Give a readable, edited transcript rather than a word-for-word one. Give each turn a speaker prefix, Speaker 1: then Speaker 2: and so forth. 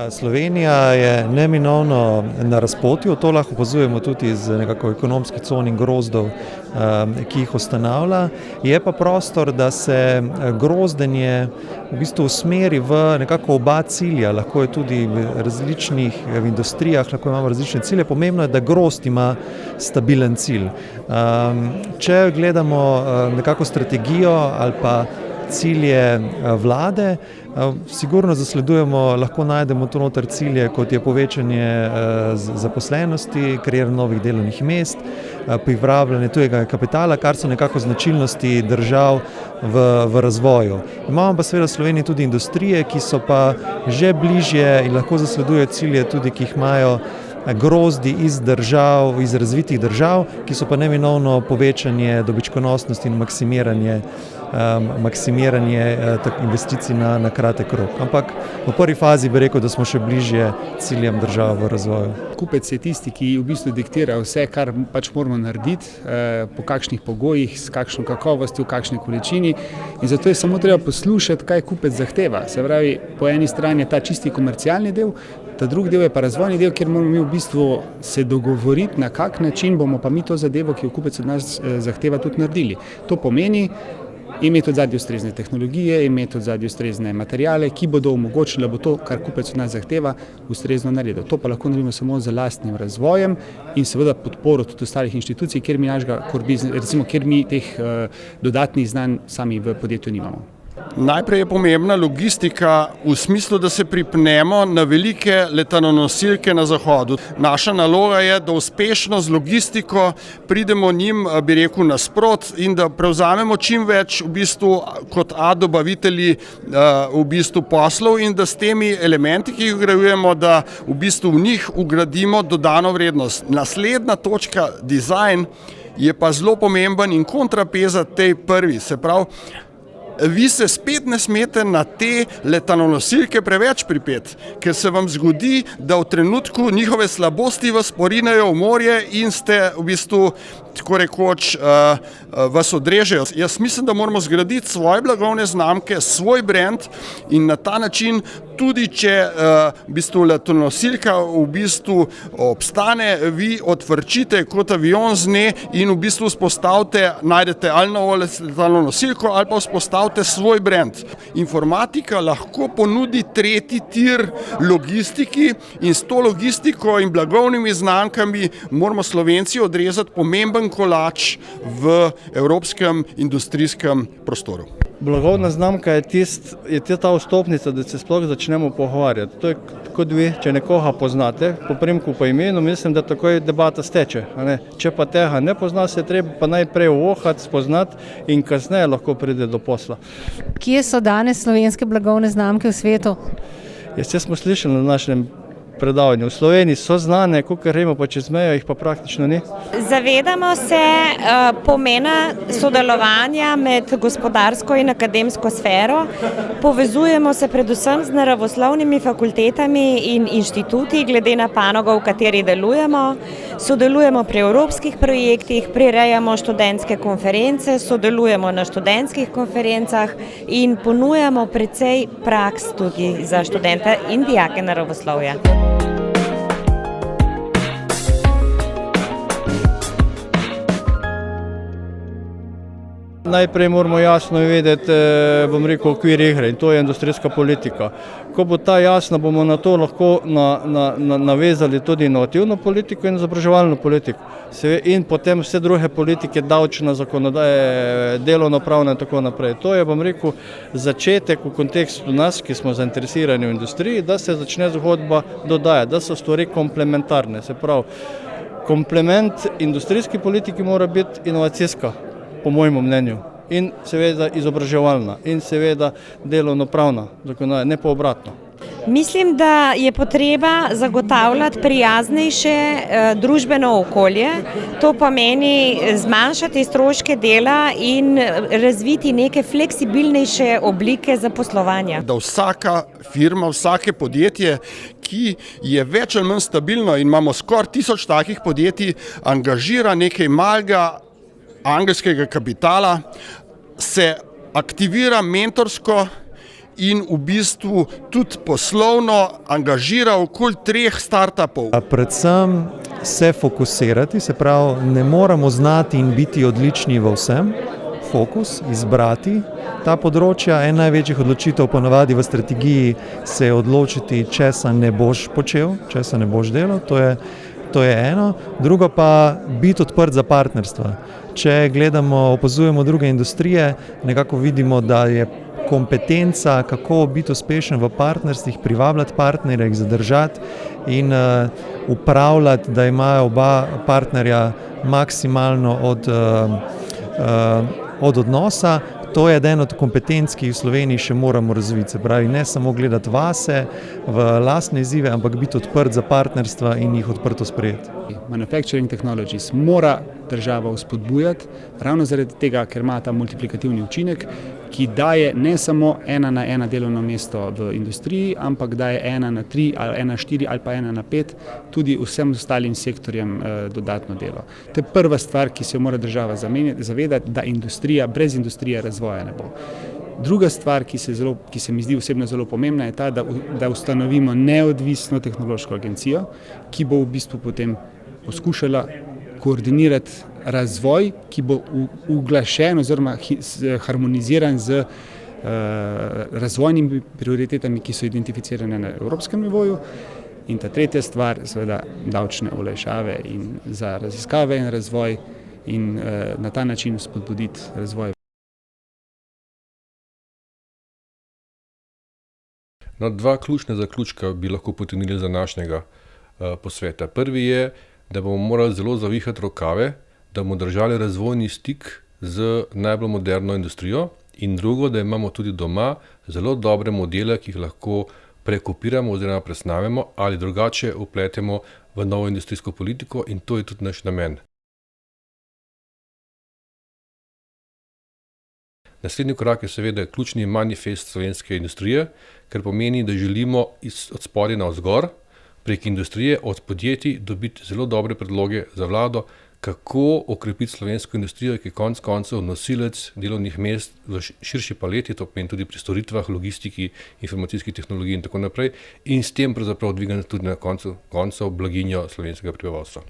Speaker 1: Slovenija je neminovno na razpotju, to lahko opazujemo tudi iz nekako ekonomskih con in grozdov, ki jih ustanavlja. Je pa prostor, da se grozdenje v bistvu usmeri v nekako oba cilja. Lahko je tudi v različnih industrijah, lahko imamo različne cilje. Pomembno je, da grozd ima stabilen cilj. Če gledamo nekako strategijo ali pa cilje vlade, sigurno zasledujemo, lahko najdemo tu noter cilje, kot je povečanje zaposlenosti, kreiranje novih delovnih mest, privabljanje tujega kapitala, kar so nekako značilnosti držav v razvoju. Imamo pa seveda v Sloveniji tudi industrije, ki so pa že bližje in lahko zasledujejo cilje tudi, ki jih imajo grozdi iz držav, iz razvitih držav, ki so pa neminovno povečanje dobičkonosnosti in maksimiranje investicij na kratek rok. Ampak v prvi fazi bi rekel, da smo še bližje ciljem držav v razvoju.
Speaker 2: Kupec je tisti, ki v bistvu diktira vse, kar pač moramo narediti, po kakšnih pogojih, s kakšno kakovostjo, v kakšni količini, in zato je samo treba poslušati, kaj kupec zahteva. Se pravi, po eni strani je ta čisti komercialni del, ta drugi del je pa razvojni del, kjer moramo mi v bistvu se dogovoriti, na kak način bomo pa mi to zadevo, ki jo kupec od nas zahteva, tudi naredili. To pomeni imeti od zadnje ustrezne tehnologije, imeti od zadnje ustrezne materijale, ki bodo omogočili, da bo to, kar kupec od nas zahteva, ustrezno naredil. To pa lahko naredimo samo z lastnim razvojem in seveda podporo tudi ostalih inštitucij, kjer mi teh dodatnih znanj sami v podjetju nimamo.
Speaker 3: Najprej je pomembna logistika v smislu, da se pripnemo na velike letalonosilke na zahodu. Naša naloga je, da uspešno z logistiko pridemo njim, bi rekel, nasprot in da prevzamemo čim več v bistvu kot dobavitelji v bistvu poslov in da s temi elementi, ki jih vgrajujemo, da v bistvu v njih vgradimo dodano vrednost. Naslednja točka, dizajn, je pa zelo pomemben in kontrapeza tej prvi, se pravi, vi se spet ne smete na te letalonosilke preveč pripeti, ker se vam zgodi, da v trenutku njihove slabosti vas porinejo v morje in ste v bistvu, tako rekoč, vas odrežejo. Jaz mislim, da moramo zgraditi svoje blagovne znamke, svoj brand in na ta način, tudi če v bistvu letalonosilka v bistvu obstane, vi odvrčite kot avion z nje in v bistvu najdete ali novo letalonosilko ali pa vzpostavite svoj brand. Informatika lahko ponudi tretji tir logistiki in s to logistiko in blagovnimi znamkami moramo Slovenci odrezati pomemben kolač v evropskem industrijskem prostoru.
Speaker 4: Blagovna znamka je ta vstopnica, da se sploh začnemo pogovarjati. To je kot vi, če nekoga poznate, po priimku, po imenu, mislim, da takoj debata steče. Če pa tega ne pozna, se treba pa najprej vohati, spoznati in kasneje lahko pride do posla.
Speaker 5: Kje so danes slovenske blagovne znamke v svetu?
Speaker 4: Jaz smo slišali na našem predavanju. V Sloveniji so znane, kolikor gremo pa čez mejo, jih pa praktično ni.
Speaker 6: Zavedamo se pomena sodelovanja med gospodarsko in akademsko sfero. Povezujemo se predvsem z naravoslovnimi fakultetami in inštituti, glede na panogo, v kateri delujemo. Sodelujemo pri evropskih projektih, prirejamo študentske konference, sodelujemo na študentskih konferencah in ponujamo precej praks tudi za študente in dijake naravoslovja.
Speaker 4: Najprej moramo jasno vedeti, okvir igre in to je industrijska politika. Ko bo ta jasna, bomo na to lahko navezali tudi inovativno politiko in izobraževalno politiko. In potem vse druge politike, davčna zakonodaja, delovnopravna in tako naprej. To je, začetek v kontekstu nas, ki smo zainteresirani v industriji, da se začne zgodba dodajati, da so stvari komplementarne. Se pravi, komplement industrijski politiki mora biti inovacijska, po mojemu mnenju, in seveda izobraževalna in seveda delovnopravna, ne pa obratno.
Speaker 6: Mislim, da je potreba zagotavljati prijaznejše družbeno okolje. To pomeni zmanjšati stroške dela in razviti neke fleksibilnejše oblike zaposlovanja.
Speaker 3: Da vsaka firma, vsake podjetje, ki je več ali manj stabilno in imamo skoraj 1000 takih podjetij, angažira nekaj malega angelskega kapitala, se aktivira mentorsko in v bistvu tudi poslovno angažira okoli 3 startupov.
Speaker 1: Predvsem se fokusirati, se pravi, ne moramo znati in biti odlični v vsem. Fokus, izbrati ta področja. Ena največjih odločitev ponavadi v strategiji se je odločiti, česa ne boš počel, česa ne boš delal, to je eno. Drugo pa biti odprt za partnerstva. Če gledamo, opazujemo druge industrije, nekako vidimo, da je kompetenca, kako biti uspešen v partnerstvih, privabljati partnerje, jih zadržati in upravljati, da imajo oba partnerja maksimalno od odnosa. To je eden od kompetenc, ki jih v Sloveniji še moramo razviti. Se pravi, ne samo gledati vase, v lastne izzive, ampak biti odprt za partnerstva in jih odprto sprejeti.
Speaker 2: Manufacturing technologies mora država vzpodbujati, ravno zaradi tega, ker ima ta multiplikativni učinek, ki daje ne samo 1 na 1 delovno mesto v industriji, ampak daje 1 na 3 ali 1 na 4 ali pa 1 na 5 tudi vsem ostalim sektorjem dodatno delo. To je prva stvar, ki se jo mora država zavedati, da brez industrije razvoja ne bo. Druga stvar, ki se mi zdi osebno zelo pomembna, je ta, da ustanovimo neodvisno tehnološko agencijo, ki bo v bistvu potem poskušala koordinirati razvoj, ki bo uglašen oziroma harmoniziran z razvojnimi prioritetami, ki so identificirane na evropskem nivoju. In ta tretja stvar, seveda davčne olajšave in za raziskave in razvoj in na ta način spodbuditi razvoj.
Speaker 7: No, 2 ključne zaključka bi lahko potegnili za današnjega posveta. Prvi je, da bomo morali zelo zavihati rokave, da bomo držali razvojni stik z najbolj moderno industrijo, in drugo, da imamo tudi doma zelo dobre modele, ki jih lahko prekopiramo oziroma presnamemo ali drugače vpletemo v novo industrijsko politiko, in to je tudi naš namen. Naslednji korak je seveda ključni manifest slovenske industrije, kar pomeni, da želimo od spodaj navzgor prek industrije, od podjetij dobiti zelo dobre predloge za vlado, kako okrepiti slovensko industrijo, ki je konec koncev nosilec delovnih mest v širši paleti, to pomeni tudi pri storitvah, logistiki, informacijski tehnologiji in tako naprej, in s tem pravzaprav dvigati tudi na koncu blaginjo slovenskega prebivalstva.